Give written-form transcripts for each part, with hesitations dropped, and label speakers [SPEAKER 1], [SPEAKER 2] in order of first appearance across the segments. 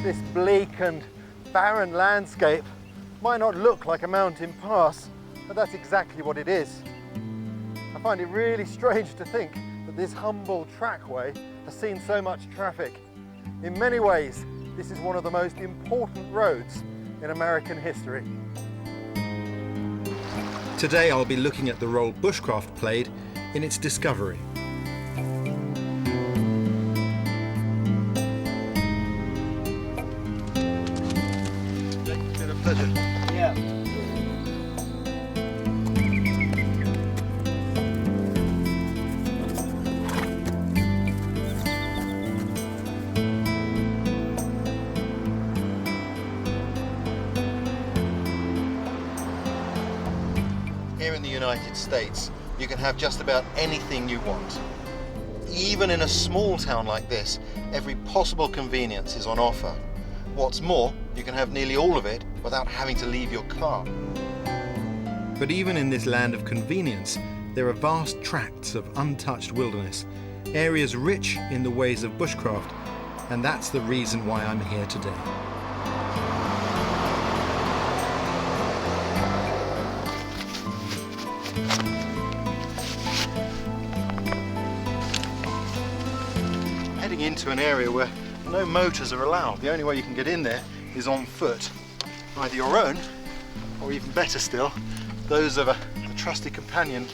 [SPEAKER 1] This bleak and barren landscape might not look like a mountain pass, but that's exactly what it is. I find it really strange to think that this humble trackway has seen so much traffic. In many ways, this is one of the most important roads in American history.
[SPEAKER 2] Today I'll be looking at the role bushcraft played in its discovery.
[SPEAKER 1] It's been a pleasure.
[SPEAKER 3] Yeah.
[SPEAKER 1] Here in the United States, you can have just about anything you want. Even in a small town like this, every possible convenience is on offer. What's more, you can have nearly all of it without having to leave your car.
[SPEAKER 2] But even in this land of convenience, there are vast tracts of untouched wilderness, areas rich in the ways of bushcraft, and that's the reason why I'm here today.
[SPEAKER 1] Heading into an area where no motors are allowed. The only way you can get in there is on foot. Either your own, or even better still, those of a trusty companion.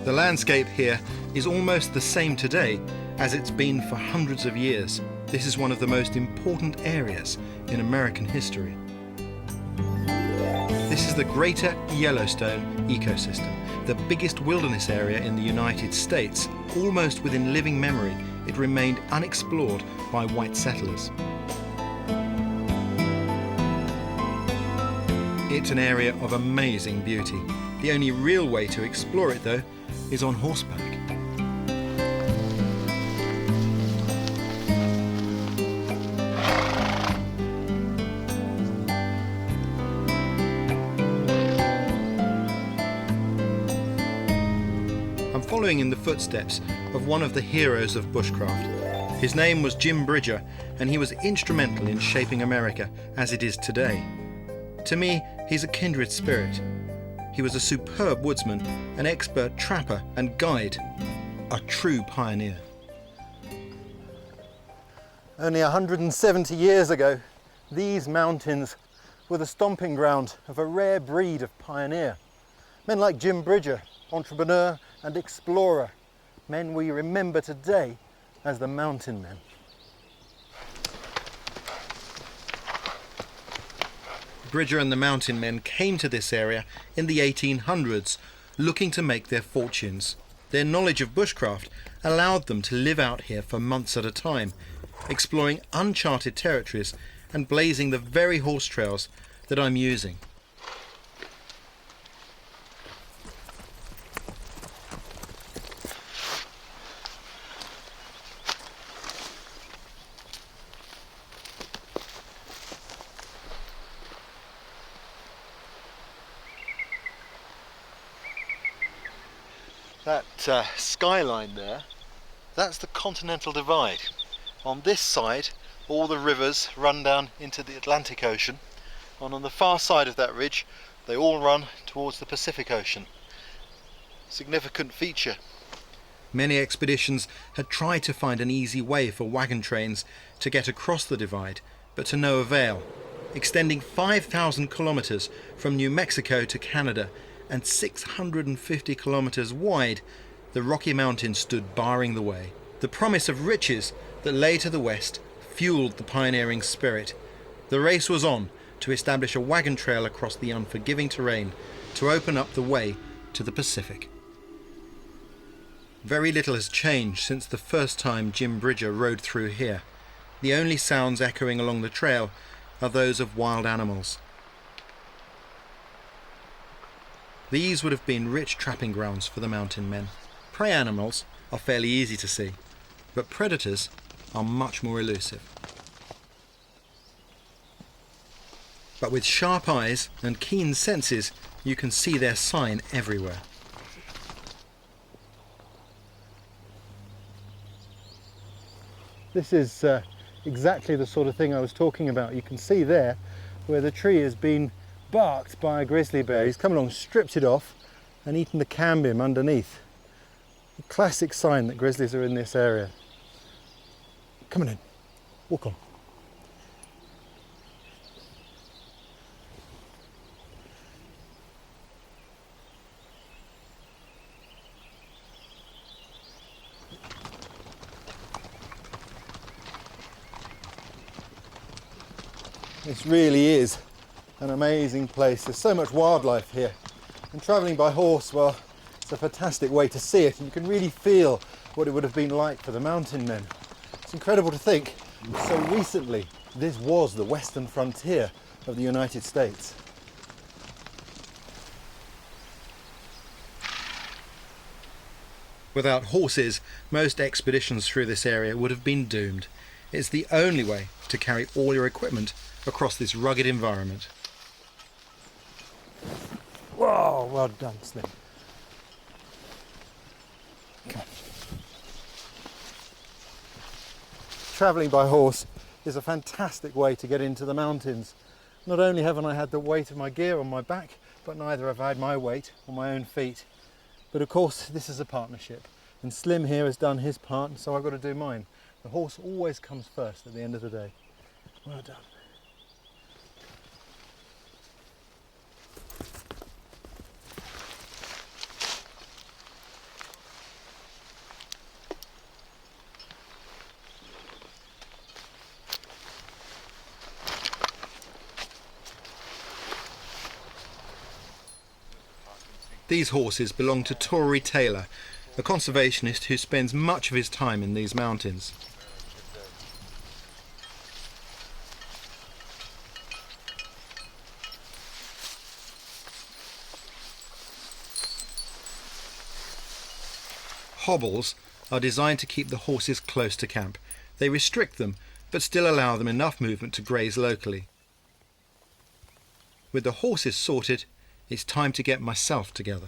[SPEAKER 2] The landscape here is almost the same today as it's been for hundreds of years. This is one of the most important areas in American history. This is the Greater Yellowstone ecosystem, the biggest wilderness area in the United States. Almost within living memory, it remained unexplored by white settlers. It's an area of amazing beauty. The only real way to explore it, though, is on horseback. I'm following in the footsteps of one of the heroes of bushcraft. His name was Jim Bridger, and he was instrumental in shaping America as it is today. To me, he's a kindred spirit. He was a superb woodsman, an expert trapper and guide, a true pioneer.
[SPEAKER 1] Only 170 years ago, these mountains were the stomping ground of a rare breed of pioneer. Men like Jim Bridger, entrepreneur and explorer, men we remember today as the mountain men.
[SPEAKER 2] Bridger and the mountain men came to this area in the 1800s, looking to make their fortunes. Their knowledge of bushcraft allowed them to live out here for months at a time, exploring uncharted territories and blazing the very horse trails that I'm using.
[SPEAKER 1] That skyline there, that's the Continental Divide. On this side, all the rivers run down into the Atlantic Ocean, and on the far side of that ridge, they all run towards the Pacific Ocean. Significant feature.
[SPEAKER 2] Many expeditions had tried to find an easy way for wagon trains to get across the divide, but to no avail. Extending 5,000 kilometers from New Mexico to Canada, and 650 kilometers wide, the Rocky Mountains stood barring the way. The promise of riches that lay to the west fueled the pioneering spirit. The race was on to establish a wagon trail across the unforgiving terrain to open up the way to the Pacific. Very little has changed since the first time Jim Bridger rode through here. The only sounds echoing along the trail are those of wild animals. These would have been rich trapping grounds for the mountain men. Prey animals are fairly easy to see, but predators are much more elusive. But with sharp eyes and keen senses, you can see their sign everywhere.
[SPEAKER 1] This is exactly the sort of thing I was talking about. You can see there where the tree has been barked by a grizzly bear. He's come along, stripped it off and eaten the cambium underneath. A classic sign that grizzlies are in this area. Come on in, walk on. This really is an amazing place. There's so much wildlife here. And travelling by horse, well, it's a fantastic way to see it. And you can really feel what it would have been like for the mountain men. It's incredible to think, so recently, this was the western frontier of the United States.
[SPEAKER 2] Without horses, most expeditions through this area would have been doomed. It's the only way to carry all your equipment across this rugged environment.
[SPEAKER 1] Whoa, well done, Slim. Come on. Travelling by horse is a fantastic way to get into the mountains. Not only haven't I had the weight of my gear on my back, but neither have I had my weight on my own feet. But of course, this is a partnership, and Slim here has done his part, and so I've got to do mine. The horse always comes first at the end of the day. Well done.
[SPEAKER 2] These horses belong to Tory Taylor, a conservationist who spends much of his time in these mountains. Hobbles are designed to keep the horses close to camp. They restrict them, but still allow them enough movement to graze locally. With the horses sorted, it's time to get myself together.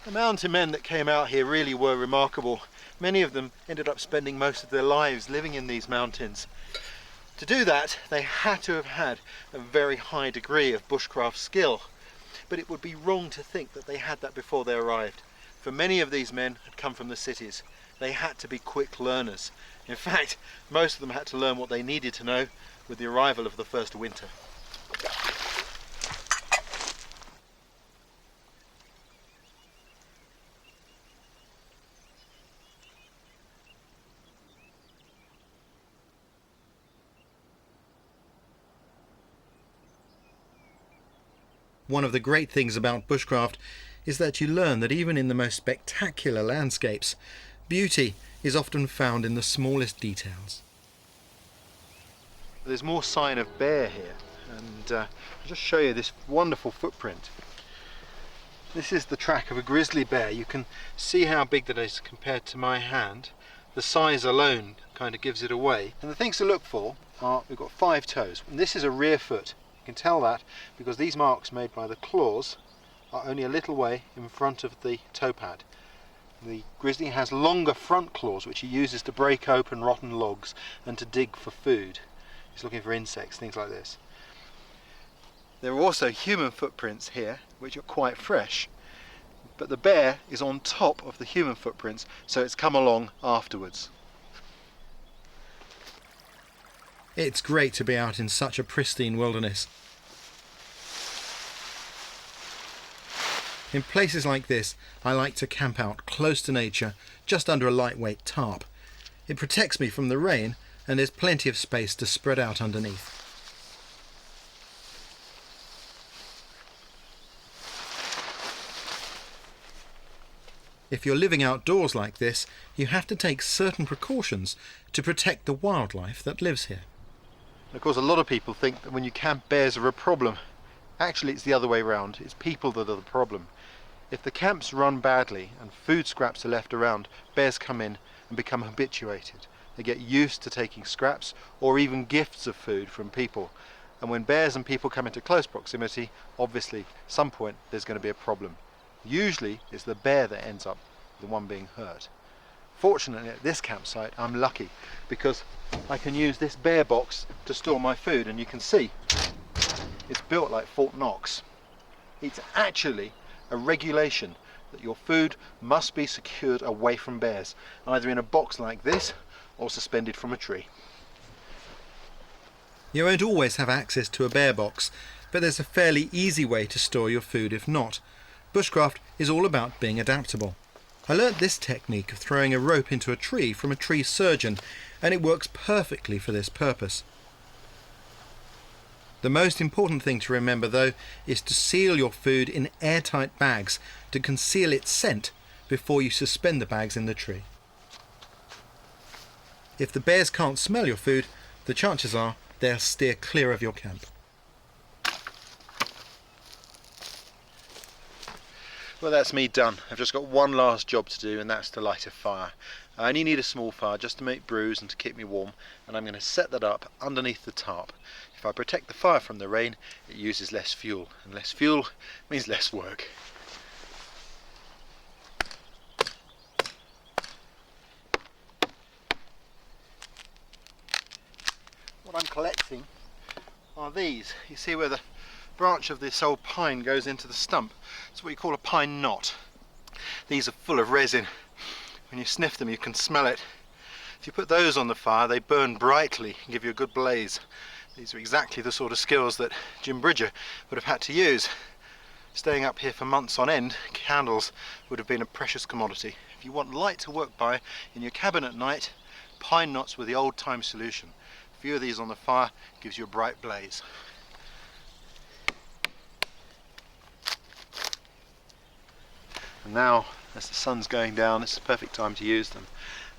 [SPEAKER 1] The mountain men that came out here really were remarkable. Many of them ended up spending most of their lives living in these mountains. To do that, they had to have had a very high degree of bushcraft skill. But it would be wrong to think that they had that before they arrived. For many of these men had come from the cities. They had to be quick learners. In fact, most of them had to learn what they needed to know with the arrival of the first winter.
[SPEAKER 2] One of the great things about bushcraft is that you learn that even in the most spectacular landscapes, beauty is often found in the smallest details.
[SPEAKER 1] There's more sign of bear here, and I'll just show you this wonderful footprint. This is the track of a grizzly bear. You can see how big that is compared to my hand. The size alone kind of gives it away. And the things to look for are, we've got 5 toes, and this is a rear foot. You can tell that because these marks made by the claws are only a little way in front of the toe pad. The grizzly has longer front claws which he uses to break open rotten logs and to dig for food. He's looking for insects, things like this. There are also human footprints here which are quite fresh, but the bear is on top of the human footprints, so it's come along afterwards.
[SPEAKER 2] It's great to be out in such a pristine wilderness. In places like this, I like to camp out close to nature, just under a lightweight tarp. It protects me from the rain, and there's plenty of space to spread out underneath. If you're living outdoors like this, you have to take certain precautions to protect the wildlife that lives here.
[SPEAKER 1] Of course, a lot of people think that when you camp, bears are a problem. Actually, it's the other way around. It's people that are the problem. If the camps run badly and food scraps are left around, bears come in and become habituated. They get used to taking scraps or even gifts of food from people. And when bears and people come into close proximity, obviously at some point there's going to be a problem. Usually it's the bear that ends up the one being hurt. Fortunately at this campsite I'm lucky because I can use this bear box to store my food, and you can see it's built like Fort Knox. It's actually a regulation that your food must be secured away from bears, either in a box like this or suspended from a tree.
[SPEAKER 2] You won't always have access to a bear box, but there's a fairly easy way to store your food if not. Bushcraft is all about being adaptable. I learnt this technique of throwing a rope into a tree from a tree surgeon, and it works perfectly for this purpose. The most important thing to remember though is to seal your food in airtight bags to conceal its scent before you suspend the bags in the tree. If the bears can't smell your food, the chances are they'll steer clear of your camp.
[SPEAKER 1] Well, that's me done. I've just got one last job to do, and that's to light a fire. I only need a small fire just to make brews and to keep me warm, and I'm going to set that up underneath the tarp. If I protect the fire from the rain, it uses less fuel, and less fuel means less work. What I'm collecting are these. You see where the branch of this old pine goes into the stump? It's what you call a pine knot. These are full of resin. When you sniff them you can smell it. If you put those on the fire they burn brightly and give you a good blaze. These are exactly the sort of skills that Jim Bridger would have had to use. Staying up here for months on end, candles would have been a precious commodity. If you want light to work by in your cabin at night, pine knots were the old-time solution. A few of these on the fire gives you a bright blaze. And now, as the sun's going down, it's the perfect time to use them.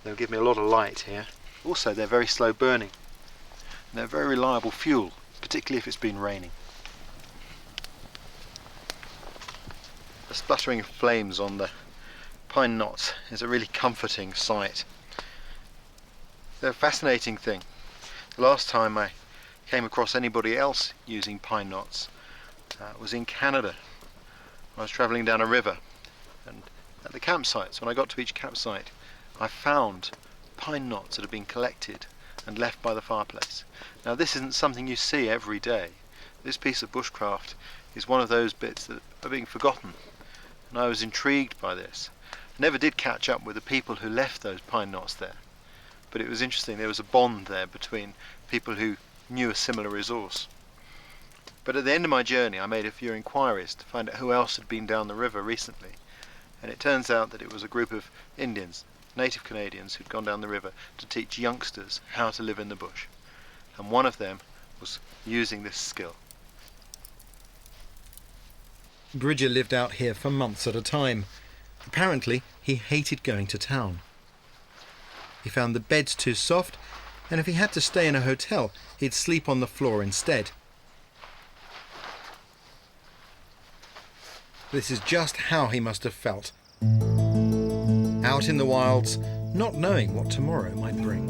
[SPEAKER 1] They'll give me a lot of light here. Also, they're very slow burning. And they're very reliable fuel, particularly if it's been raining. The spluttering flames on the pine knots is a really comforting sight. They're a fascinating thing. The last time I came across anybody else using pine knots was in Canada. I was travelling down a river, and at the campsites, when I got to each campsite, I found pine knots that had been collected and left by the fireplace. Now this isn't something you see every day. This piece of bushcraft is one of those bits that are being forgotten, and I was intrigued by this. Never did catch up with the people who left those pine knots there, but it was interesting. There was a bond there between people who knew a similar resource. But at the end of my journey I made a few inquiries to find out who else had been down the river recently, and it turns out that it was a group of Indians, native Canadians, who'd gone down the river to teach youngsters how to live in the bush, and one of them was using this skill.
[SPEAKER 2] Bridger lived out here for months at a time. Apparently he hated going to town. He found the beds too soft, and if he had to stay in a hotel he'd sleep on the floor instead. This is just how he must have felt. Out in the wilds, not knowing what tomorrow might bring.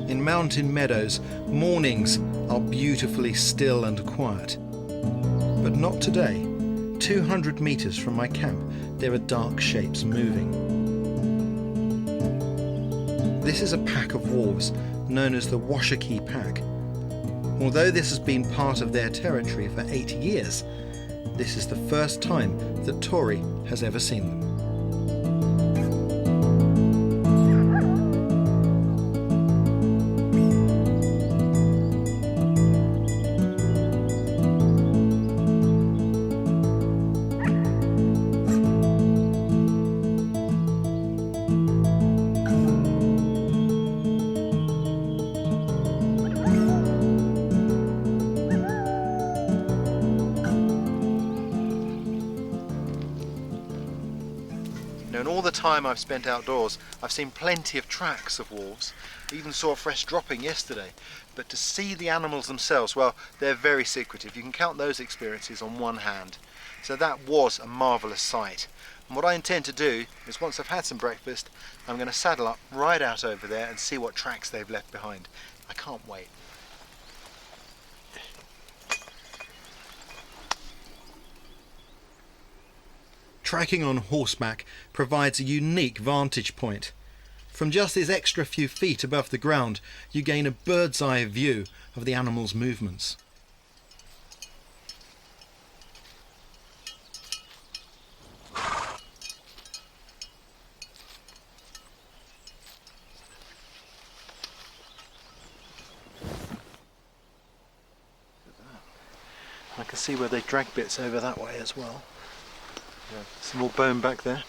[SPEAKER 2] In mountain meadows, mornings are beautifully still and quiet. But not today. 200 meters from my camp, there are dark shapes moving. This is a pack of wolves known as the Washakie Pack. Although this has been part of their territory for 8 years, this is the first time that Tori has ever seen them.
[SPEAKER 1] Now, in all the time I've spent outdoors, I've seen plenty of tracks of wolves. I even saw a fresh dropping yesterday. But to see the animals themselves, well, they're very secretive. You can count those experiences on one hand. So that was a marvellous sight. And what I intend to do is, once I've had some breakfast, I'm going to saddle up right out over there and see what tracks they've left behind. I can't wait.
[SPEAKER 2] Tracking on horseback provides a unique vantage point. From just this extra few feet above the ground, you gain a bird's eye view of the animal's movements.
[SPEAKER 1] I can see where they drag bits over that way as well. Yeah. Some more bone back there.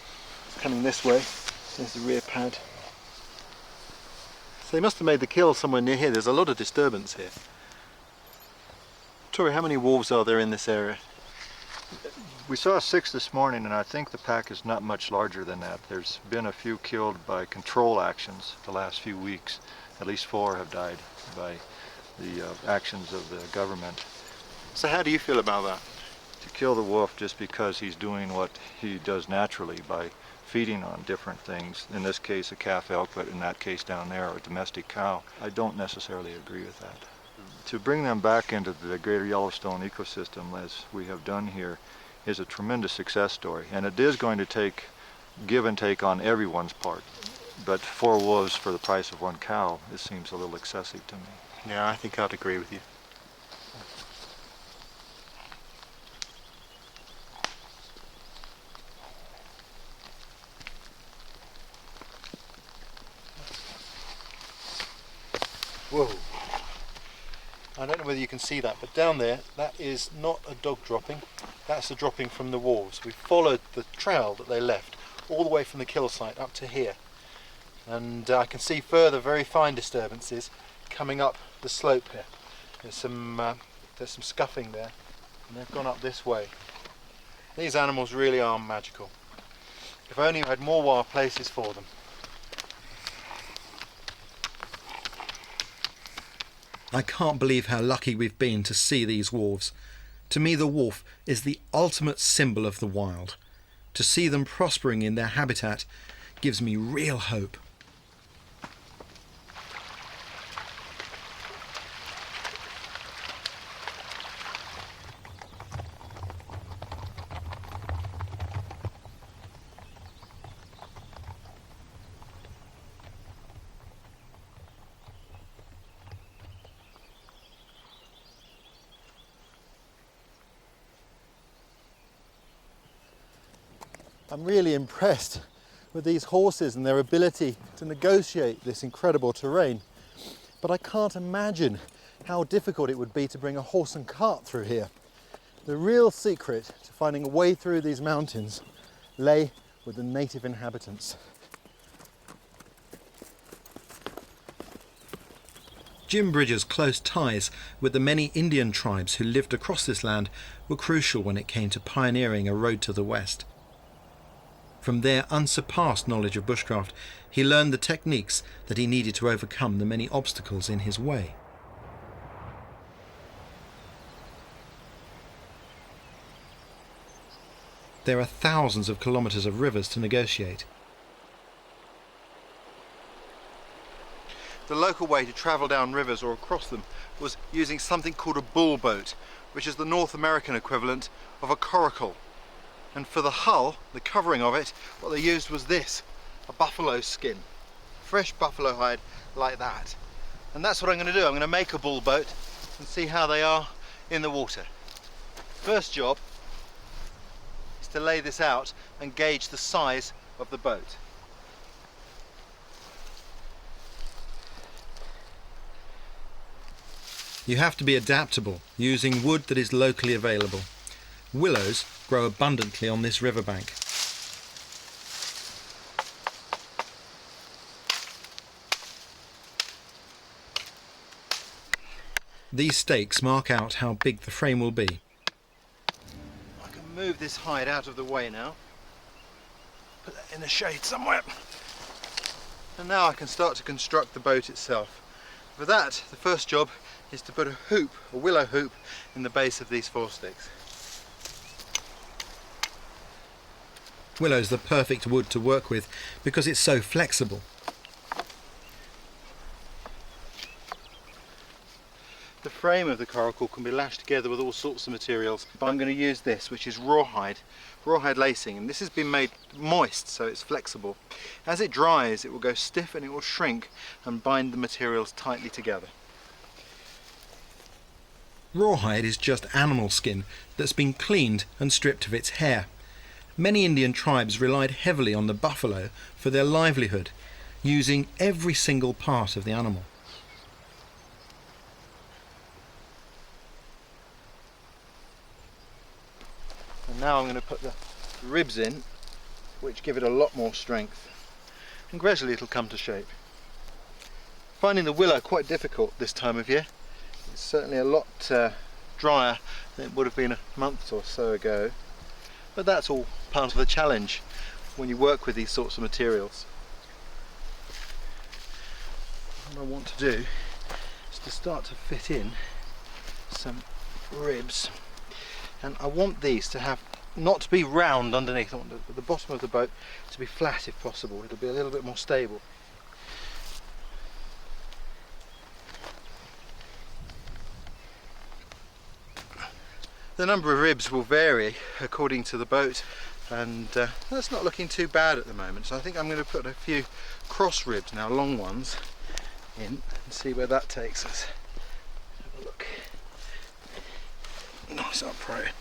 [SPEAKER 1] It's coming this way. There's the rear pad. So they must have made the kill somewhere near here. There's a lot of disturbance here. Tori, how many wolves are there in this area?
[SPEAKER 3] We saw 6 this morning, and I think the pack is not much larger than that. There's been a few killed by control actions the last few weeks. At least 4 have died by the actions of the government.
[SPEAKER 1] So how do you feel about that?
[SPEAKER 3] To kill the wolf just because he's doing what he does naturally by feeding on different things, in this case a calf elk, but in that case down there a domestic cow, I don't necessarily agree with that. To bring them back into the greater Yellowstone ecosystem, as we have done here, is a tremendous success story, and it is going to take give and take on everyone's part. But 4 wolves for the price of 1 cow, this seems a little excessive to me.
[SPEAKER 1] Yeah, I think I'd agree with you. Whoa. I don't know whether you can see that, but down there, that is not a dog dropping. That's a dropping from the wolves. We followed the trail that they left all the way from the kill site up to here. And I can see further very fine disturbances coming up the slope here. There's some scuffing there, and they've gone up this way. These animals really are magical. If only we had more wild places for them.
[SPEAKER 2] I can't believe how lucky we've been to see these wolves. To me, the wolf is the ultimate symbol of the wild. To see them prospering in their habitat gives me real hope.
[SPEAKER 1] I'm really impressed with these horses and their ability to negotiate this incredible terrain. But I can't imagine how difficult it would be to bring a horse and cart through here. The real secret to finding a way through these mountains lay with the native inhabitants.
[SPEAKER 2] Jim Bridger's close ties with the many Indian tribes who lived across this land were crucial when it came to pioneering a road to the west. From their unsurpassed knowledge of bushcraft, he learned the techniques that he needed to overcome the many obstacles in his way. There are thousands of kilometres of rivers to negotiate.
[SPEAKER 1] The local way to travel down rivers or across them was using something called a bull boat, which is the North American equivalent of a coracle. And for the hull, the covering of it, what they used was this, a buffalo skin. Fresh buffalo hide like that. And that's what I'm going to do. I'm going to make a bull boat and see how they are in the water. First job is to lay this out and gauge the size of the boat.
[SPEAKER 2] You have to be adaptable, using wood that is locally available. Willows grow abundantly on this riverbank. These stakes mark out how big the frame will be.
[SPEAKER 1] I can move this hide out of the way now. Put that in the shade somewhere. And now I can start to construct the boat itself. For that, the first job is to put a hoop, a willow hoop, in the base of these foresticks.
[SPEAKER 2] Willow's the perfect wood to work with because it's so flexible.
[SPEAKER 1] The frame of the coracle can be lashed together with all sorts of materials, but I'm going to use this, which is rawhide lacing, and this has been made moist so it's flexible. As it dries it will go stiff and it will shrink and bind the materials tightly together.
[SPEAKER 2] Rawhide is just animal skin that's been cleaned and stripped of its hair. Many Indian tribes relied heavily on the buffalo for their livelihood, using every single part of the animal.
[SPEAKER 1] And now I'm going to put the ribs in, which give it a lot more strength, and gradually it'll come to shape. Finding the willow quite difficult this time of year. It's certainly a lot drier than it would have been a month or so ago, but that's all part of the challenge when you work with these sorts of materials. What I want to do is to start to fit in some ribs, and I want these to have not to be round underneath. I want the bottom of the boat to be flat if possible. It'll be a little bit more stable. The number of ribs will vary according to the boat, and that's not looking too bad at the moment, so I think I'm going to put a few cross ribs now, long ones, in and see where that takes us. Have a look. Nice upright.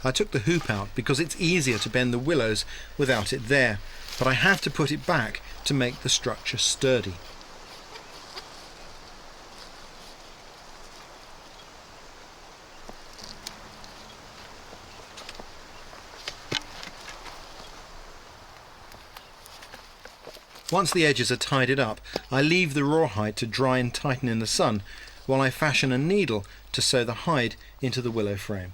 [SPEAKER 2] I took the hoop out because it's easier to bend the willows without it there, but I have to put it back to make the structure sturdy. Once the edges are tidied up, I leave the rawhide to dry and tighten in the sun while I fashion a needle to sew the hide into the willow frame.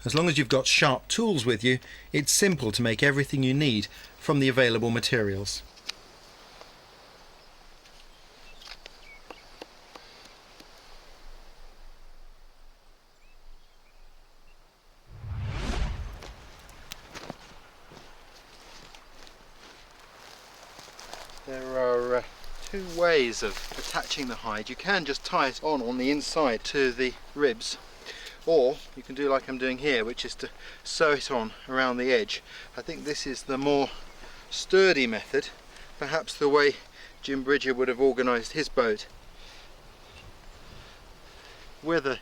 [SPEAKER 2] As long as you've got sharp tools with you, it's simple to make everything you need from the available materials.
[SPEAKER 1] There are two ways of attaching the hide. You can just tie it on the inside to the ribs, or you can do like I'm doing here, which is to sew it on around the edge. I think this is the more sturdy method, perhaps the way Jim Bridger would have organised his boat. Where the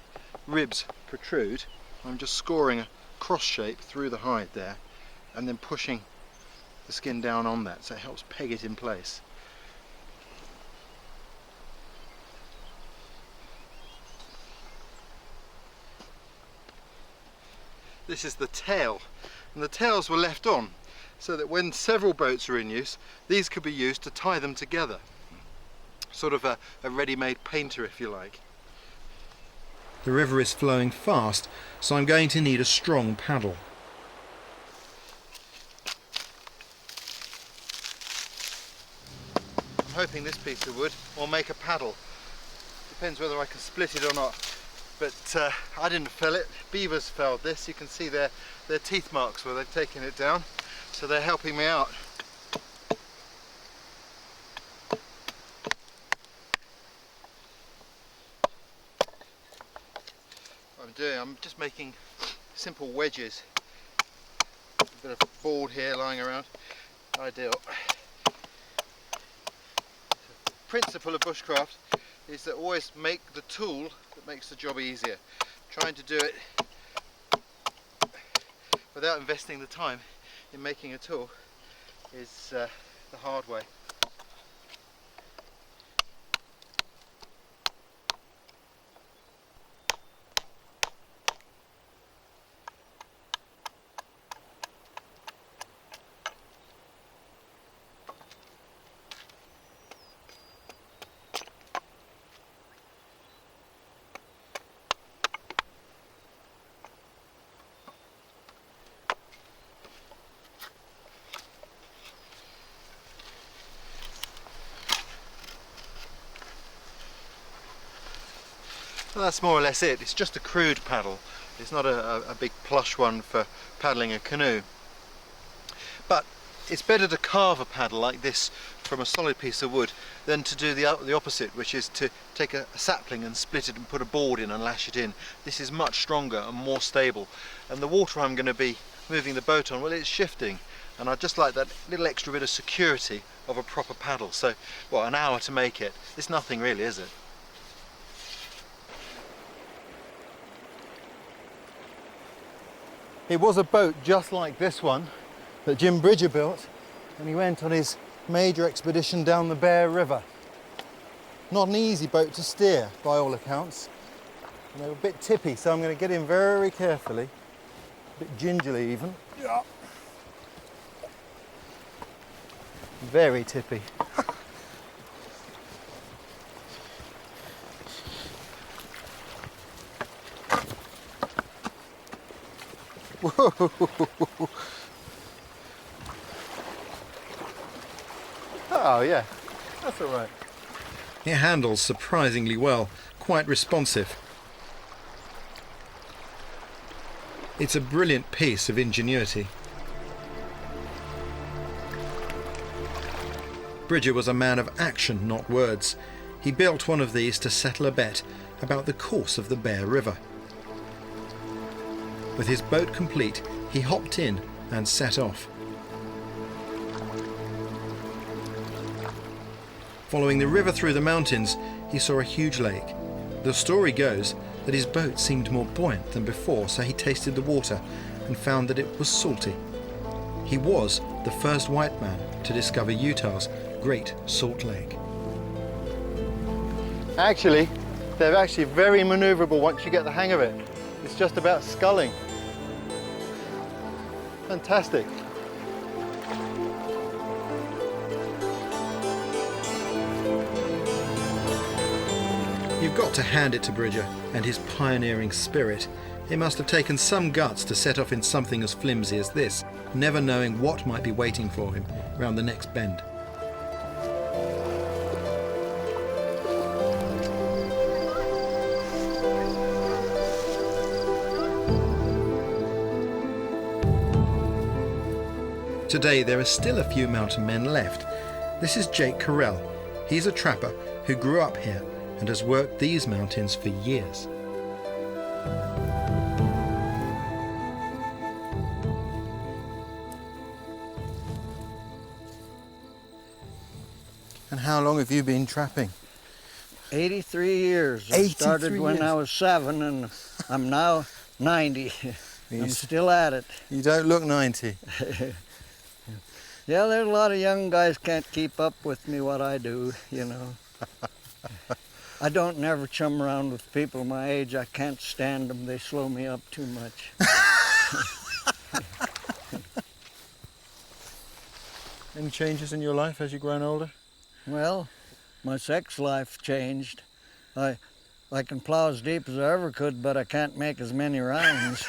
[SPEAKER 1] ribs protrude, I'm just scoring a cross shape through the hide there and then pushing the skin down on that, so it helps peg it in place. This is the tail, and the tails were left on so that when several boats are in use, these could be used to tie them together. Sort of a ready-made painter, if you like.
[SPEAKER 2] The river is flowing fast, so I'm going to need a strong paddle.
[SPEAKER 1] I'm hoping this piece of wood will make a paddle. Depends whether I can split it or not. But I didn't fell it. Beavers felled this. You can see their teeth marks where they've taken it down. So they're helping me out. What I'm just making simple wedges. A bit of board here lying around. Ideal. The principle of bushcraft is that always make the tool that makes the job easier. Trying to do it without investing the time in making a tool is the hard way. Well, that's more or less it. It's just a crude paddle. It's not a big plush one for paddling a canoe. But it's better to carve a paddle like this from a solid piece of wood than to do the opposite, which is to take a sapling and split it and put a board in and lash it in. This is much stronger and more stable. And the water I'm going to be moving the boat on, well, it's shifting, and I just like that little extra bit of security of a proper paddle. So, what, an hour to make it? It's nothing really, is it? It was a boat just like this one that Jim Bridger built when he went on his major expedition down the Bear River. Not an easy boat to steer, by all accounts. And they were a bit tippy, so I'm going to get in very carefully, a bit gingerly even. Very tippy. Whoa. Oh yeah, that's all right.
[SPEAKER 2] It handles surprisingly well, quite responsive. It's a brilliant piece of ingenuity. Bridger was a man of action, not words. He built one of these to settle a bet about the course of the Bear River. With his boat complete, he hopped in and set off. Following the river through the mountains, he saw a huge lake. The story goes that his boat seemed more buoyant than before, so he tasted the water and found that it was salty. He was the first white man to discover Utah's Great Salt Lake.
[SPEAKER 1] Actually, they're actually very manoeuvrable once you get the hang of it. It's just about sculling. Fantastic.
[SPEAKER 2] You've got to hand it to Bridger and his pioneering spirit. It must have taken some guts to set off in something as flimsy as this, never knowing what might be waiting for him round the next bend. Today there are still a few mountain men left. This is Jake Carell. He's a trapper who grew up here and has worked these mountains for years.
[SPEAKER 1] And how long have you been trapping?
[SPEAKER 4] 83 years. I
[SPEAKER 1] 83
[SPEAKER 4] started when
[SPEAKER 1] years.
[SPEAKER 4] I was 7 and I'm now 90. I'm still at it.
[SPEAKER 1] You don't look 90.
[SPEAKER 4] Yeah, there's a lot of young guys can't keep up with me what I do, you know. I don't never chum around with people my age. I can't stand them. They slow me up too much.
[SPEAKER 1] Any changes in your life as you've grown older?
[SPEAKER 4] Well, my sex life changed. I can plow as deep as I ever could, but I can't make as many rounds.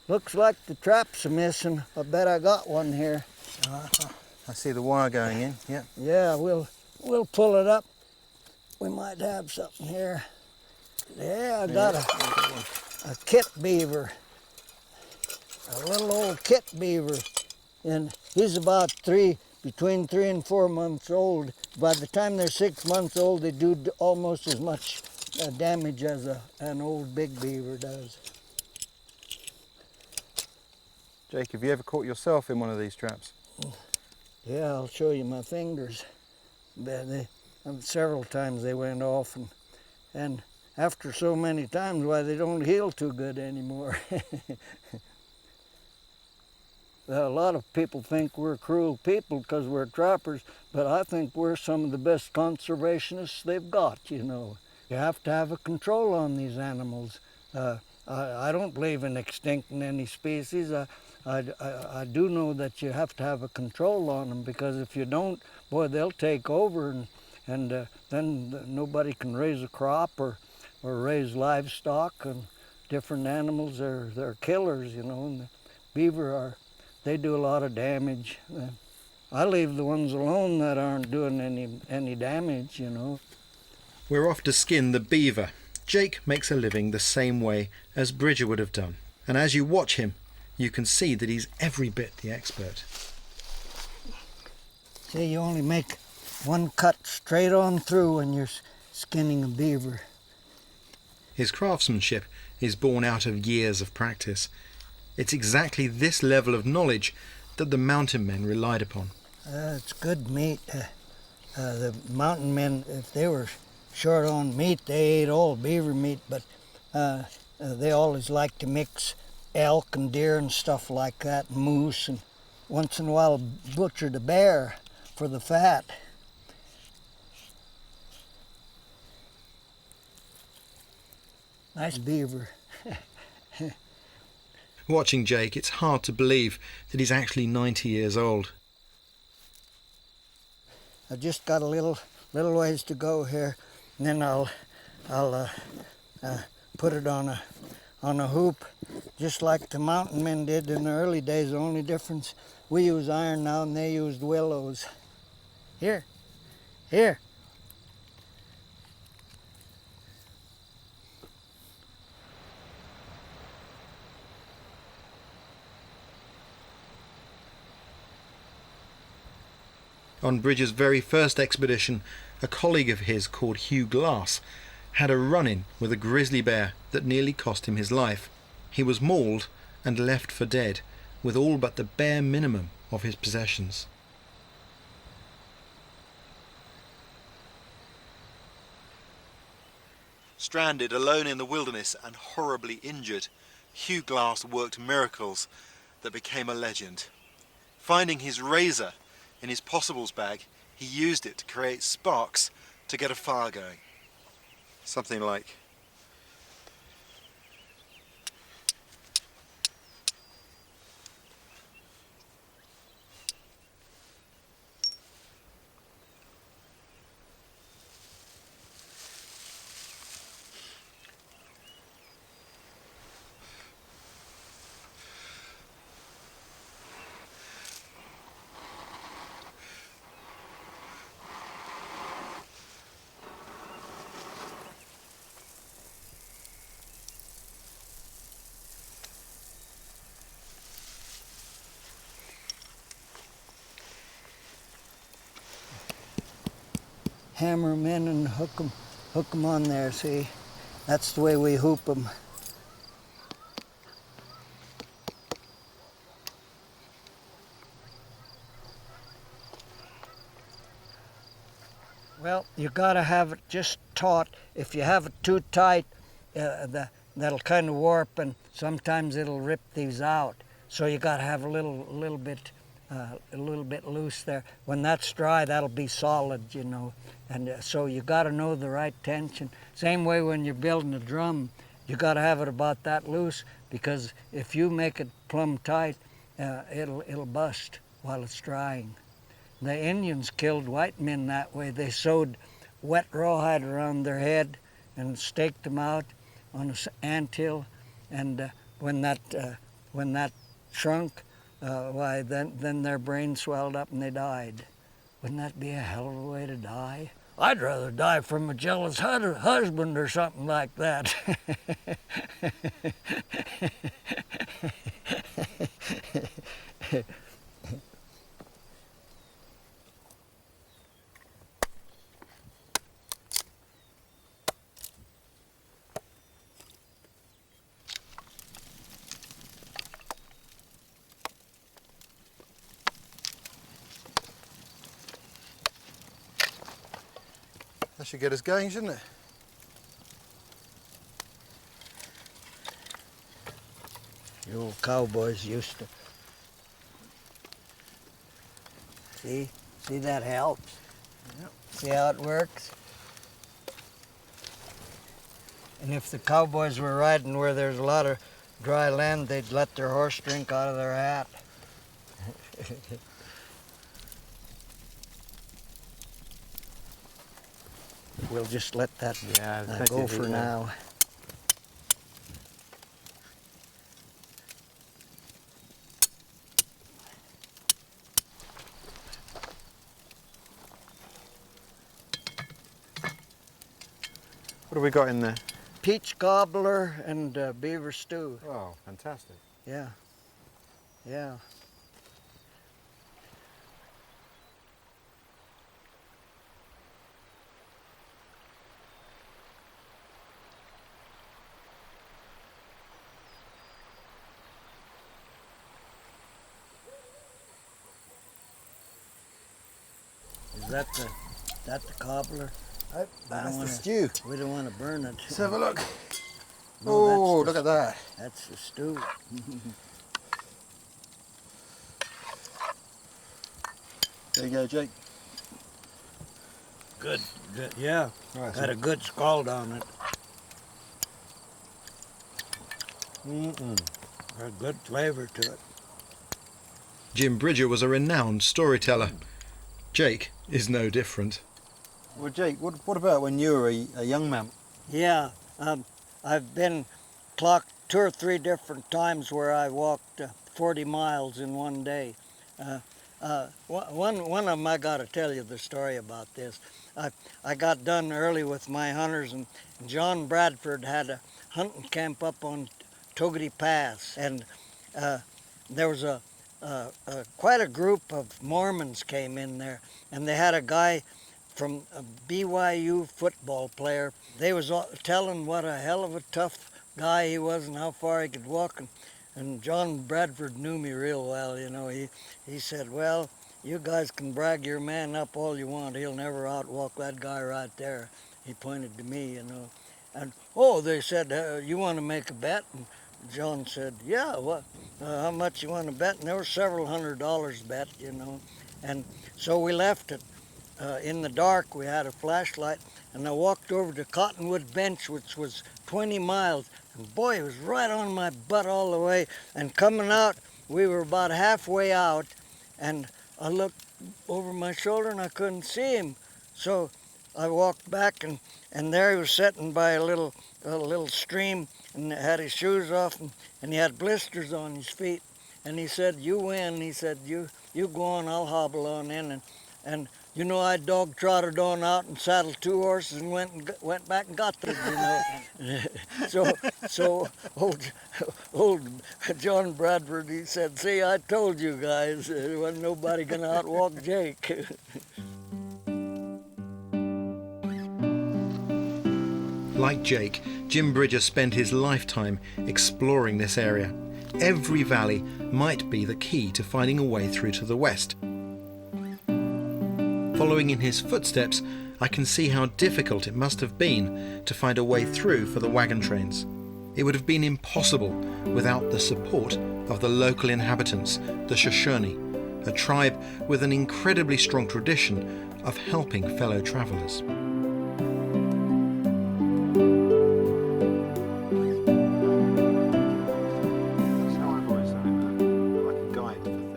[SPEAKER 4] Looks like the trap's a missing. I bet I got one here.
[SPEAKER 1] I see the wire going in, yeah.
[SPEAKER 4] Yeah, we'll pull it up. We might have something here. Yeah, I got a kit beaver. A little old kit beaver. And he's about between 3 and 4 months old. By the time they're 6 months old, they do almost as much damage as an old big beaver does.
[SPEAKER 1] Jake, have you ever caught yourself in one of these traps?
[SPEAKER 4] Yeah, I'll show you my fingers. Several times they went off, and after so many times, why, they don't heal too good anymore. A lot of people think we're cruel people because we're trappers, but I think we're some of the best conservationists they've got, you know. You have to have a control on these animals. I don't believe in extincting any species. I do know that you have to have a control on them, because if you don't, boy, they'll take over, and then nobody can raise a crop or raise livestock, and different animals they're killers, you know. And the beaver they do a lot of damage. I leave the ones alone that aren't doing any damage, you know.
[SPEAKER 2] We're off to skin the beaver. Jake makes a living the same way as Bridger would have done. And as you watch him, you can see that he's every bit the expert.
[SPEAKER 4] See, you only make one cut straight on through when you're skinning a beaver.
[SPEAKER 2] His craftsmanship is born out of years of practice. It's exactly this level of knowledge that the mountain men relied upon.
[SPEAKER 4] It's good meat. The mountain men, if they were short on meat, they ate all beaver meat, but they always liked to mix elk and deer and stuff like that, and moose, and once in a while butchered a bear for the fat. Nice beaver.
[SPEAKER 2] Watching Jake, it's hard to believe that he's actually 90 years old.
[SPEAKER 4] I've just got a little ways to go here, and then I'll put it on a hoop, just like the mountain men did in the early days. The only difference, we use iron now and they used willows. Here.
[SPEAKER 2] On Bridger's very first expedition, a colleague of his called Hugh Glass had a run-in with a grizzly bear that nearly cost him his life. He was mauled and left for dead, with all but the bare minimum of his possessions. Stranded alone in the wilderness and horribly injured, Hugh Glass worked miracles that became a legend. Finding his razor in his possibles bag, he used it to create sparks to get a fire going. Something like...
[SPEAKER 4] Hammer them in and hook them on there, see? That's the way we hoop them. Well, you gotta have it just taut. If you have it too tight, that'll kind of warp, and sometimes it'll rip these out. So you gotta have a little bit loose there. When that's dry, that'll be solid, you know. And so you got to know the right tension. Same way when you're building a drum, you got to have it about that loose, because if you make it plumb tight, it'll bust while it's drying. The Indians killed white men that way. They sewed wet rawhide around their head and staked them out on an anthill, and when that shrunk, why then their brain swelled up and they died. Wouldn't that be a hell of a way to die? I'd rather die from a jealous husband or something like that.
[SPEAKER 1] That should get us going, shouldn't it?
[SPEAKER 4] The old cowboys used to. See that helps? Yep. See how it works? And if the cowboys were riding where there's a lot of dry land, they'd let their horse drink out of their hat. We'll just let that go for now.
[SPEAKER 2] do we got in there?
[SPEAKER 4] Peach cobbler and beaver stew.
[SPEAKER 2] Oh, fantastic.
[SPEAKER 4] Yeah, yeah. Is that the cobbler?
[SPEAKER 2] That's the stew.
[SPEAKER 4] We don't want to burn it.
[SPEAKER 2] Let's have a look.
[SPEAKER 4] No,
[SPEAKER 2] Oh,
[SPEAKER 4] that's
[SPEAKER 2] look at that.
[SPEAKER 4] That's the stew.
[SPEAKER 2] There you go, Jake.
[SPEAKER 4] Good, yeah.
[SPEAKER 2] Right,
[SPEAKER 4] Got a good scald on it. A good flavor to it.
[SPEAKER 2] Jim Bridger was a renowned storyteller. Jake is no different. Well, Jake, what about when you were a young man?
[SPEAKER 4] Yeah, I've been clocked 2 or 3 different times where I walked 40 miles in one day. One of them, I got to tell you the story about this. I got done early with my hunters, and John Bradford had a hunting camp up on Togety Pass, and there was quite a group of Mormons came in there, and they had a guy from a BYU football player. They was telling what a hell of a tough guy he was and how far he could walk. And John Bradford knew me real well, you know. He said, well, you guys can brag your man up all you want. He'll never outwalk that guy right there. He pointed to me, you know. And, oh, they said, you want to make a bet? And John said, yeah, what? How much you want to bet? And there were several $100 bet, you know. And so we left it. In the dark, we had a flashlight, and I walked over to Cottonwood Bench, which was 20 miles, and boy, it was right on my butt all the way. And coming out, we were about halfway out, and I looked over my shoulder, and I couldn't see him. So I walked back, and there he was sitting by a little stream, and had his shoes off, and he had blisters on his feet. And he said, you win. He said, you go on, I'll hobble on in. And you know, I dog trotted on out and saddled 2 horses and went back and got them, you know. so old John Bradford, he said, see, I told you guys, there wasn't nobody gonna outwalk Jake.
[SPEAKER 2] Like Jake, Jim Bridger spent his lifetime exploring this area. Every valley might be the key to finding a way through to the west. Following in his footsteps, I can see how difficult it must have been to find a way through for the wagon trains. It would have been impossible without the support of the local inhabitants, the Shoshone, a tribe with an incredibly strong tradition of helping fellow travellers.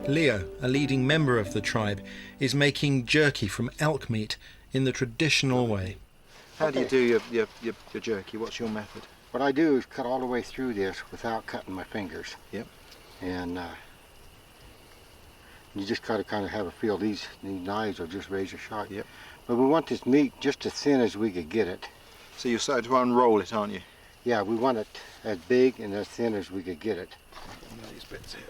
[SPEAKER 2] Leo, a leading member of the tribe, is making jerky from elk meat in the traditional way.
[SPEAKER 5] How do you do your jerky? What's your method?
[SPEAKER 6] What I do is cut all the way through this without cutting my fingers.
[SPEAKER 5] Yep.
[SPEAKER 6] And you just gotta kind of have a feel. These knives are just razor sharp.
[SPEAKER 5] Yep.
[SPEAKER 6] But we want this meat just as thin as we could get it.
[SPEAKER 5] So you're starting to unroll it, aren't you?
[SPEAKER 6] Yeah, we want it as big and as thin as we could get it.
[SPEAKER 5] These bits here.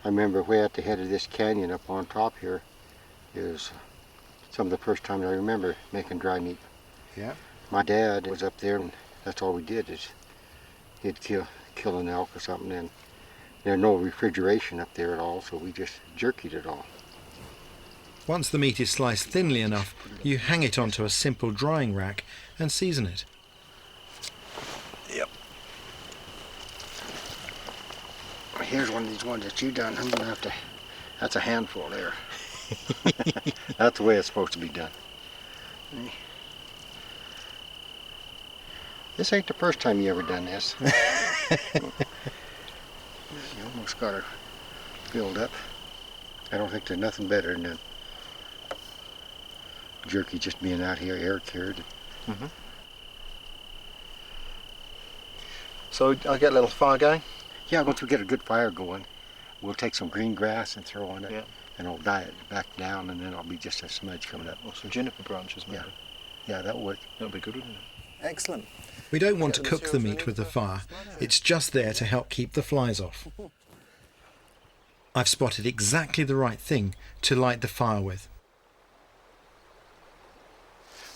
[SPEAKER 6] I remember way at the head of this canyon up on top here is some of the first times I remember making dry meat.
[SPEAKER 5] Yeah.
[SPEAKER 6] My dad was up there, and that's all we did is he'd kill an elk or something, and there's no refrigeration up there at all, so we just jerkied it all.
[SPEAKER 2] Once the meat is sliced thinly enough, you hang it onto a simple drying rack and season it.
[SPEAKER 5] Yep.
[SPEAKER 6] Here's one of these ones that you done. I'm gonna have to. That's a handful there. That's the way it's supposed to be done. This ain't the first time you ever done this. You almost got her filled up. I don't think there's nothing better than jerky just being out here air cured.
[SPEAKER 5] Mm-hmm. So I'll get a little fire going?
[SPEAKER 6] Yeah, once we get a good fire going, we'll take some green grass and throw on it.
[SPEAKER 5] Yeah.
[SPEAKER 6] and it'll die it back down, and then it'll be just a smudge coming up.
[SPEAKER 5] Or some juniper branches, maybe.
[SPEAKER 6] Yeah, that'll work.
[SPEAKER 5] That'll be good, wouldn't it?
[SPEAKER 1] Excellent.
[SPEAKER 2] We don't want to cook the meat with the fire. It's just there to help keep the flies off. I've spotted exactly the right thing to light the fire with.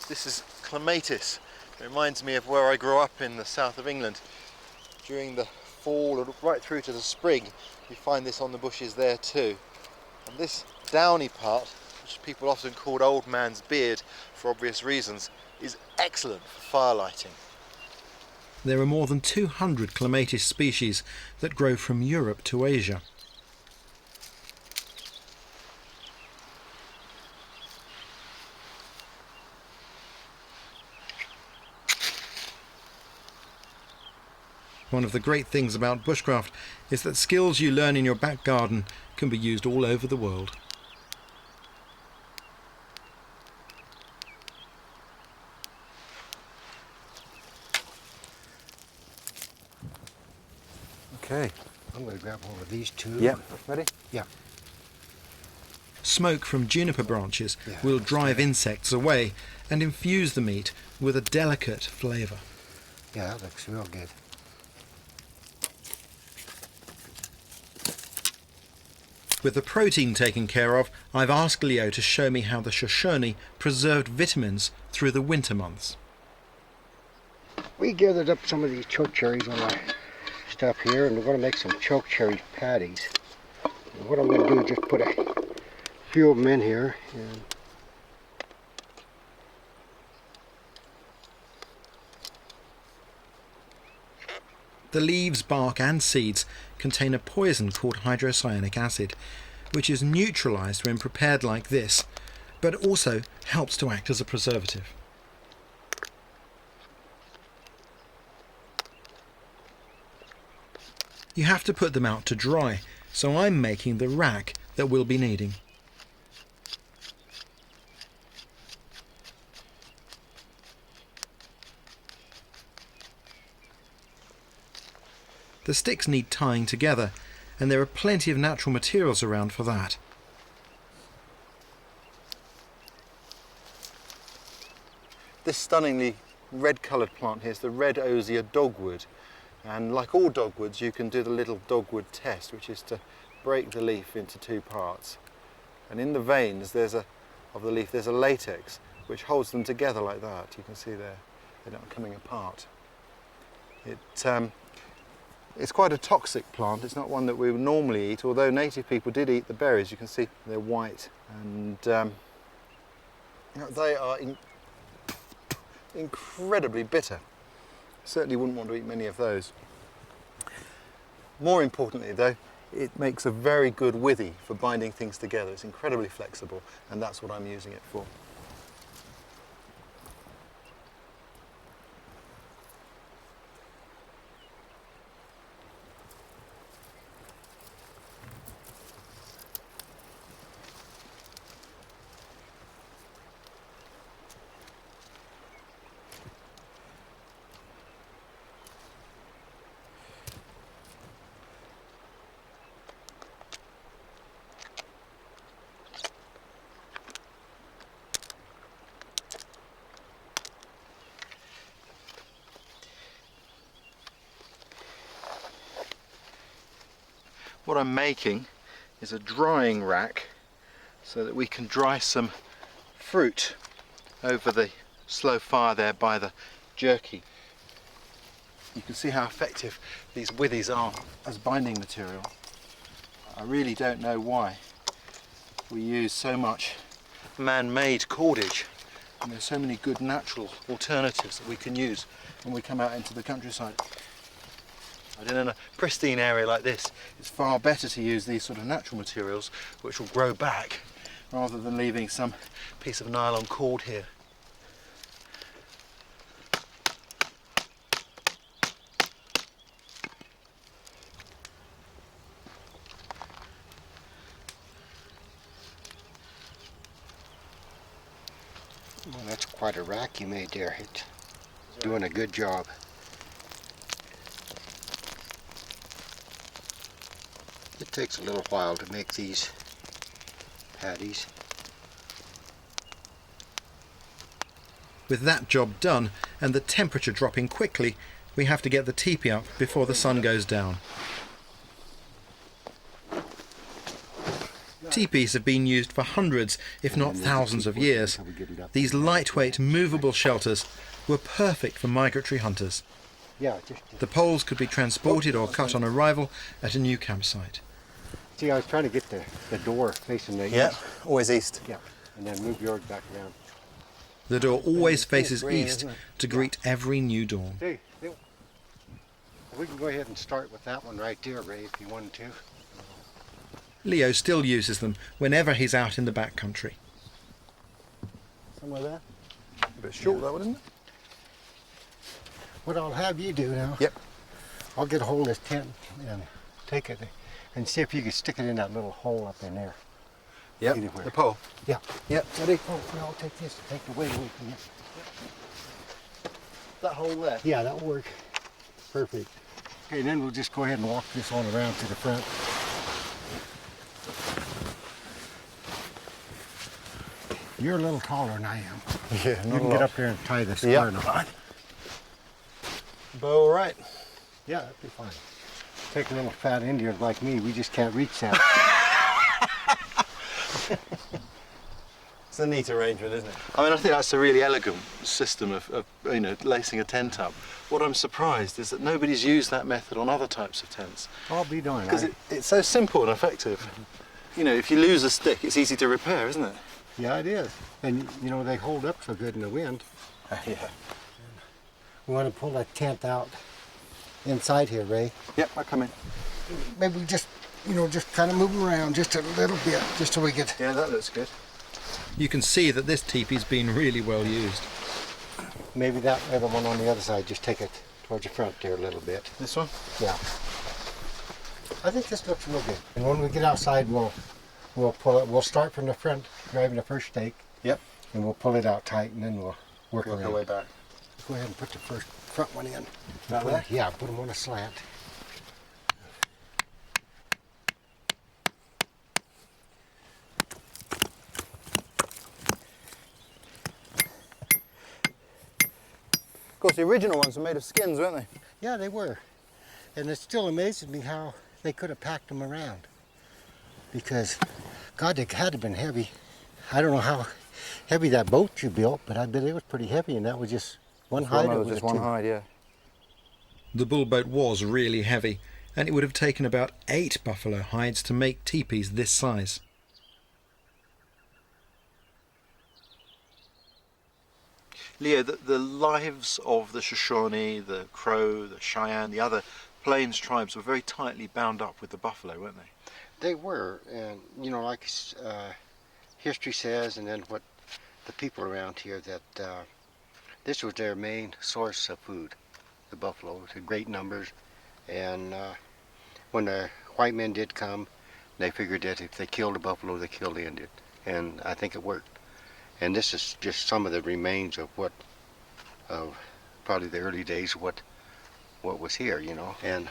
[SPEAKER 1] This is clematis. It reminds me of where I grew up in the south of England. During the fall or right through to the spring, you find this on the bushes there too. And this downy part, which people often called old man's beard for obvious reasons, is excellent for fire lighting.
[SPEAKER 2] There are more than 200 clematis species that grow from Europe to Asia. One of the great things about bushcraft is that skills you learn in your back garden can be used all over the world.
[SPEAKER 1] Okay.
[SPEAKER 6] I'm going to grab hold of these two.
[SPEAKER 1] Yeah. Ready?
[SPEAKER 6] Yeah.
[SPEAKER 2] Smoke from juniper branches
[SPEAKER 6] Yeah,
[SPEAKER 2] will
[SPEAKER 6] that's
[SPEAKER 2] drive
[SPEAKER 6] right.
[SPEAKER 2] insects away and infuse the meat with a delicate flavour.
[SPEAKER 6] Yeah, that looks real good.
[SPEAKER 2] With the protein taken care of, I've asked Leo to show me how the Shoshone preserved vitamins through the winter months.
[SPEAKER 6] We gathered up some of these choke cherries on our stuff here, and we're going to make some choke cherry patties. And what I'm going to do is just put a few of them in here. And
[SPEAKER 2] The leaves, bark and seeds contain a poison called hydrocyanic acid, which is neutralised when prepared like this, but also helps to act as a preservative. You have to put them out to dry, so I'm making the rack that we'll be needing. The sticks need tying together, and there are plenty of natural materials around for that.
[SPEAKER 1] This stunningly red-coloured plant here is the red osier dogwood, and like all dogwoods you can do the little dogwood test, which is to break the leaf into two parts, and in the veins of the leaf there's a latex which holds them together like that. You can see they're not coming apart. It's quite a toxic plant. It's not one that we would normally eat, although native people did eat the berries. You can see they're white, and they are incredibly bitter. Certainly wouldn't want to eat many of those. More importantly though, it makes a very good withy for binding things together. It's incredibly flexible, and that's what I'm using it for. What I'm making is a drying rack so that we can dry some fruit over the slow fire there by the jerky. You can see how effective these withies are as binding material. I really don't know why we use so much man-made cordage, and there's so many good natural alternatives that we can use when we come out into the countryside. And in a pristine area like this, it's far better to use these sort of natural materials which will grow back rather than leaving some piece of nylon cord here.
[SPEAKER 6] well, that's quite a rack you made there. It's doing a good job. It takes a little while to make these patties.
[SPEAKER 2] With that job done and the temperature dropping quickly, we have to get the teepee up before the sun goes down. Teepees have been used for hundreds, if not thousands of years. These lightweight, movable shelters were perfect for migratory hunters.
[SPEAKER 6] Yeah,
[SPEAKER 2] The poles could be transported or cut on arrival at a new campsite.
[SPEAKER 6] see, I was trying to get the door facing the
[SPEAKER 2] Yeah,
[SPEAKER 6] east.
[SPEAKER 2] always east.
[SPEAKER 6] Yeah, and then move yours back around.
[SPEAKER 2] The door always faces east to greet every new dawn.
[SPEAKER 6] See, we can go ahead and start with that one right there, Ray, if you wanted to.
[SPEAKER 2] Leo still uses them whenever he's out in the backcountry.
[SPEAKER 1] Somewhere there. A bit short though, isn't it?
[SPEAKER 6] What I'll have you do now,
[SPEAKER 1] Yep.
[SPEAKER 6] I'll get a hold of this tent and take it and see if you can stick it in that little hole up in there.
[SPEAKER 1] Yep.
[SPEAKER 6] Anywhere.
[SPEAKER 1] The pole.
[SPEAKER 6] Yeah.
[SPEAKER 1] Yep.
[SPEAKER 6] Ready? Oh, no, I'll take this. Take the weight away from you.
[SPEAKER 1] That hole there.
[SPEAKER 6] Yeah, that'll work. Perfect. Okay, then we'll just go ahead and walk this on around to the front. You're a little taller than I am.
[SPEAKER 1] Yeah,
[SPEAKER 6] You can get up there and tie this
[SPEAKER 1] Yeah.
[SPEAKER 6] square knot.
[SPEAKER 1] Bow all right.
[SPEAKER 6] Yeah, that'd be fine. Take a little fat Indian like me, we just can't reach that.
[SPEAKER 1] It's a neat arrangement, isn't it?
[SPEAKER 7] I mean, I think that's a really elegant system of lacing a tent up. What I'm surprised is that nobody's used that method on other types of tents.
[SPEAKER 6] I'll be darned.
[SPEAKER 7] Because it's so simple and effective. You know, if you lose a stick, it's easy to repair, isn't it?
[SPEAKER 6] Yeah, it is. And you know, they hold up so good in the wind.
[SPEAKER 7] Yeah.
[SPEAKER 6] We want to pull that tent out inside here, Ray.
[SPEAKER 7] Yep, I come in.
[SPEAKER 6] Maybe we just, just kind of move around just a little bit, just so we get.
[SPEAKER 7] Yeah, that looks good.
[SPEAKER 2] You can see that this teepee's been really well used.
[SPEAKER 6] Maybe that other one on the other side, just take it towards the front there a little bit.
[SPEAKER 7] This one?
[SPEAKER 6] Yeah. I think this looks real good. And when we get outside, we'll pull it. We'll start from the front, driving the first stake.
[SPEAKER 7] Yep.
[SPEAKER 6] And we'll pull it out tight, and then we'll work
[SPEAKER 7] Work
[SPEAKER 6] around.
[SPEAKER 7] our way back.
[SPEAKER 6] Go ahead and put the front one in.
[SPEAKER 7] That there?
[SPEAKER 6] Yeah, put them on a slant.
[SPEAKER 1] Of course, the original ones were made of skins, weren't they?
[SPEAKER 6] Yeah, they were. And it still amazes me how they could have packed them around. Because, God, they had to have been heavy. I don't know how heavy that boat you built, but I bet it was pretty heavy, and that was just one hide.
[SPEAKER 1] One,
[SPEAKER 6] over
[SPEAKER 1] just
[SPEAKER 6] the
[SPEAKER 1] one
[SPEAKER 6] two.
[SPEAKER 1] hide, yeah.
[SPEAKER 2] The bull boat was really heavy, and it would have taken about 8 buffalo hides to make teepees this size.
[SPEAKER 7] Leo, the lives of the Shoshone, the Crow, the Cheyenne, the other plains tribes were very tightly bound up with the buffalo, weren't they?
[SPEAKER 6] They were, and like history says, and then what the people around here, that this was their main source of food, the buffalo, in great numbers. And when the white men did come, they figured that if they killed a buffalo, they killed the Indian. And I think it worked. And this is just some of the remains of probably the early days of what was here, And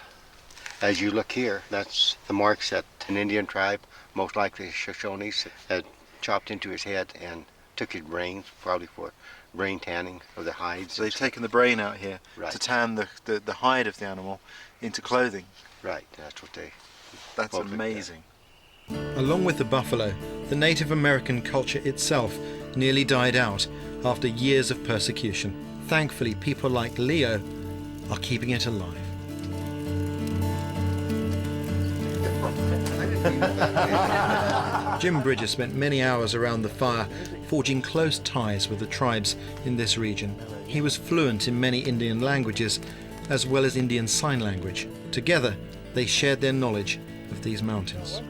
[SPEAKER 6] as you look here, that's the marks that an Indian tribe, most likely Shoshones, had chopped into his head and took his brains, probably for brain tanning of the hides.
[SPEAKER 7] So they've taken the brain out here
[SPEAKER 6] Right.
[SPEAKER 7] to tan the hide of the animal into clothing.
[SPEAKER 6] Right, that's what they...
[SPEAKER 7] That's
[SPEAKER 6] Perfect, yeah.
[SPEAKER 7] amazing.
[SPEAKER 2] Along with the buffalo, the Native American culture itself nearly died out after years of persecution. Thankfully, people like Leo are keeping it alive. Jim Bridger spent many hours around the fire, forging close ties with the tribes in this region. He was fluent in many Indian languages, as well as Indian Sign Language. Together, they shared their knowledge of these mountains.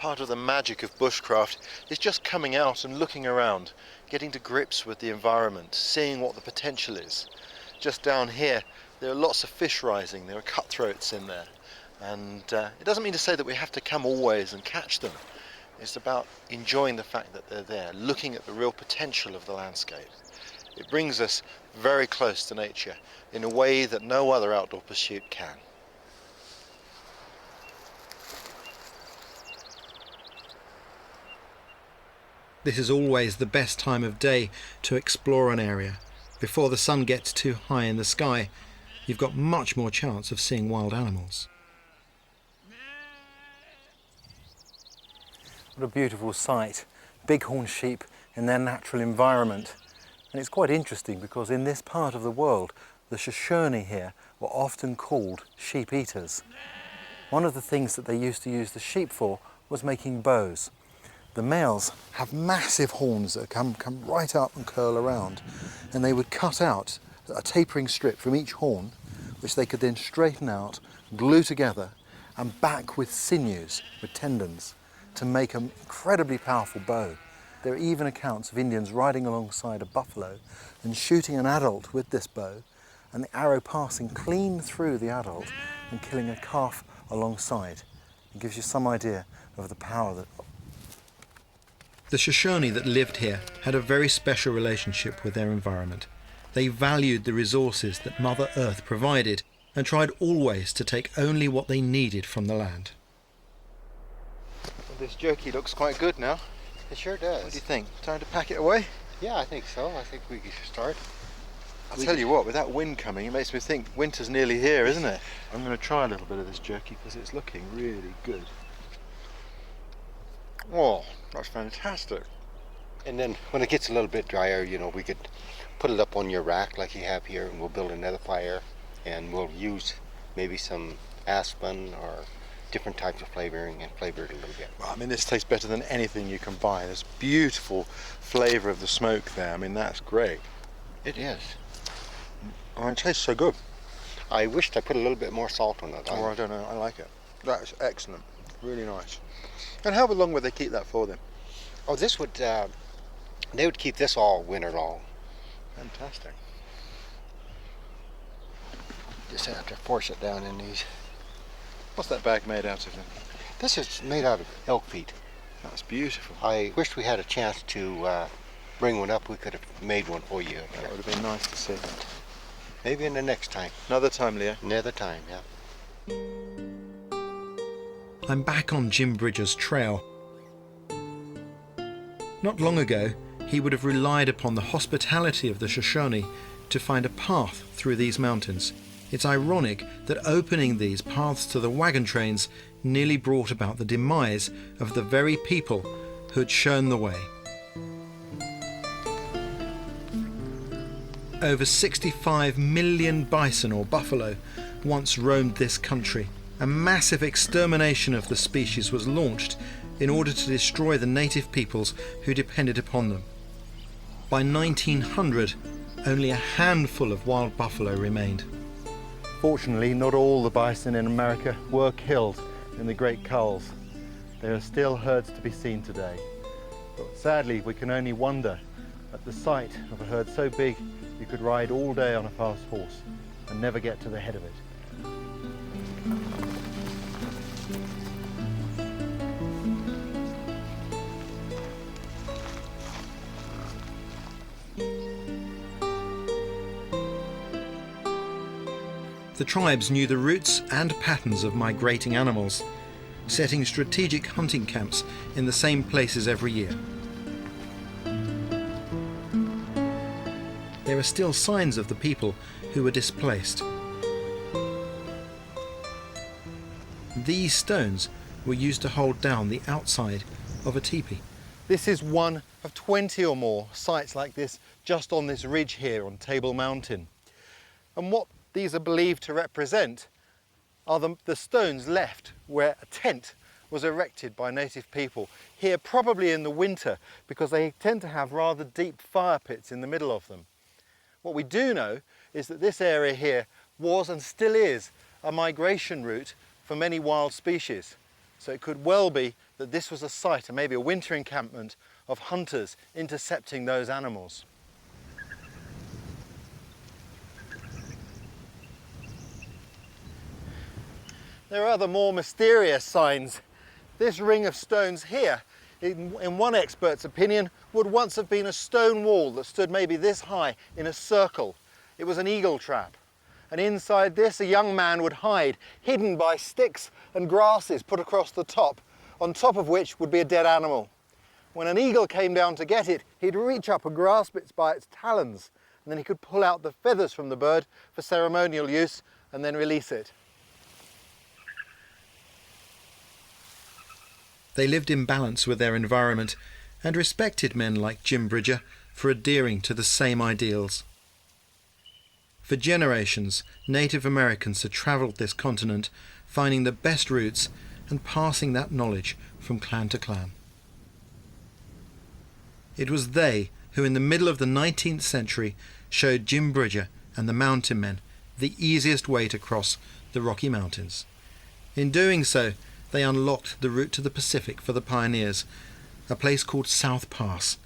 [SPEAKER 2] Part of the magic of bushcraft is just coming out and looking around, getting to grips with the environment, seeing what the potential is. Just down here, there are lots of fish rising, there are cutthroats in there. And it doesn't mean to say that we have to come always and catch them. It's about enjoying the fact that they're there, looking at the real potential of the landscape. It brings us very close to nature in a way that no other outdoor pursuit can. This is always the best time of day to explore an area. Before the sun gets too high in the sky, you've got much more chance of seeing wild animals. What a beautiful sight. Bighorn sheep in their natural environment. And it's quite interesting because in this part of the world, the Shoshone here were often called sheep eaters. One of the things that they used to use the sheep for was making bows. The males have massive horns that come right up and curl around, and they would cut out a tapering strip from each horn, which they could then straighten out, glue together, and back with sinews, with tendons, to make an incredibly powerful bow. There are even accounts of Indians riding alongside a buffalo and shooting an adult with this bow, and the arrow passing clean through the adult and killing a calf alongside. It gives you some idea of the power that... The Shoshone that lived here had a very special relationship with their environment. They valued the resources that Mother Earth provided and tried always to take only what they needed from the land. Well, this jerky looks quite good now.
[SPEAKER 6] It sure does.
[SPEAKER 2] What do you think? Time to pack it away?
[SPEAKER 6] Yeah, I think so. I think we can start.
[SPEAKER 2] I'll tell you what, with that wind coming, it makes me think winter's nearly here, isn't it? I'm going to try a little bit of this jerky because it's looking really good. Oh, that's fantastic.
[SPEAKER 6] And then when it gets a little bit drier, you know, we could put it up on your rack like you have here, and we'll build another fire, and we'll use maybe some aspen or different types of flavoring and flavor it a little bit.
[SPEAKER 2] Well, I mean, this tastes better than anything you can buy. There's beautiful flavour of the smoke there. I mean, that's great.
[SPEAKER 6] It is.
[SPEAKER 2] Oh, it tastes so good.
[SPEAKER 6] I wished I put a little bit more salt on it.
[SPEAKER 2] Oh, I don't know. I like it. That's excellent. Really nice. And how long would they keep that for then?
[SPEAKER 6] Oh, this would, they would keep this all winter long.
[SPEAKER 2] Fantastic.
[SPEAKER 6] Just have to force it down in these.
[SPEAKER 2] What's that bag made out of then?
[SPEAKER 6] This is made out of elk feet.
[SPEAKER 2] That's beautiful.
[SPEAKER 6] I wished we had a chance to bring one up. We could have made one for you.
[SPEAKER 2] That would have been nice to see.
[SPEAKER 6] Maybe in the next time.
[SPEAKER 2] Another time, Leo.
[SPEAKER 6] Another time, yeah.
[SPEAKER 2] I'm back on Jim Bridger's trail. Not long ago, he would have relied upon the hospitality of the Shoshone to find a path through these mountains. It's ironic that opening these paths to the wagon trains nearly brought about the demise of the very people who had shown the way. Over 65 million bison or buffalo once roamed this country. A massive extermination of the species was launched in order to destroy the native peoples who depended upon them. By 1900, only a handful of wild buffalo remained. Fortunately, not all the bison in America were killed in the great culls. There are still herds to be seen today. But sadly, we can only wonder at the sight of a herd so big you could ride all day on a fast horse and never get to the head of it. The tribes knew the routes and patterns of migrating animals, setting strategic hunting camps in the same places every year. There are still signs of the people who were displaced. These stones were used to hold down the outside of a teepee. This is one of 20 or more sites like this just on this ridge here on Table Mountain. And what these are believed to represent are the stones left where a tent was erected by native people here, probably in the winter, because they tend to have rather deep fire pits in the middle of them. What we do know is that this area here was and still is a migration route for many wild species. So it could well be
[SPEAKER 1] that this was a site, and maybe a winter encampment, of hunters intercepting those animals. There are other more mysterious signs. This ring of stones here, in one expert's opinion, would once have been a stone wall that stood maybe this high in a circle. It was an eagle trap. And inside this, a young man would hide, hidden by sticks and grasses put across the top, on top of which would be a dead animal. When an eagle came down to get it, he'd reach up and grasp it by its talons, and then he could pull out the feathers from the bird for ceremonial use and then release it.
[SPEAKER 2] They lived in balance with their environment and respected men like Jim Bridger for adhering to the same ideals. For generations, Native Americans had travelled this continent, finding the best routes and passing that knowledge from clan to clan. It was they who, in the middle of the 19th century, showed Jim Bridger and the mountain men the easiest way to cross the Rocky Mountains. In doing so, they unlocked the route to the Pacific for the pioneers, a place called South Pass.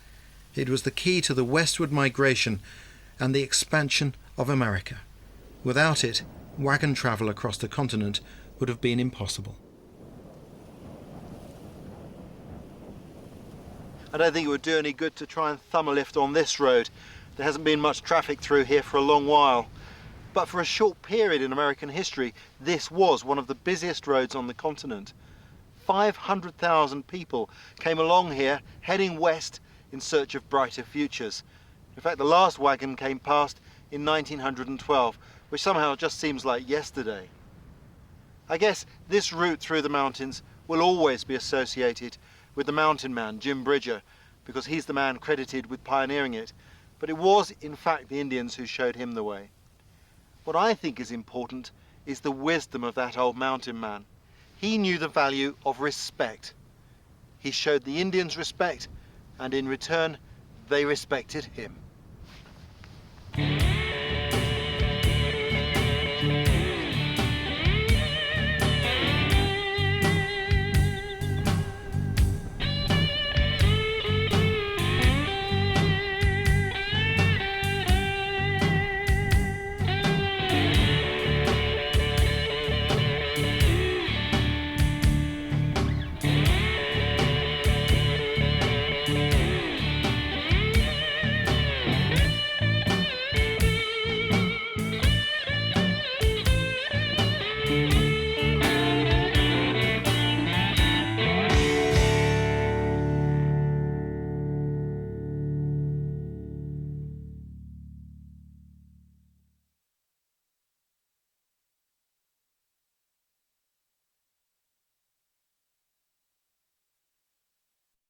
[SPEAKER 2] It was the key to the westward migration and the expansion of America. Without it, wagon travel across the continent would have been impossible.
[SPEAKER 7] I don't think it would do any good to try and thumb a lift on this road. There hasn't been much traffic through here for a long while. But for a short period in American history, this was one of the busiest roads on the continent. 500,000 people came along here, heading west in search of brighter futures. In fact, the last wagon came past in 1912, which somehow just seems like yesterday. I guess this route through the mountains will always be associated with the mountain man, Jim Bridger, because he's the man credited with pioneering it. But it was, in fact, the Indians who showed him the way. What I think is important is the wisdom of that old mountain man. He knew the value of respect. He showed the Indians respect, and in return, they respected him.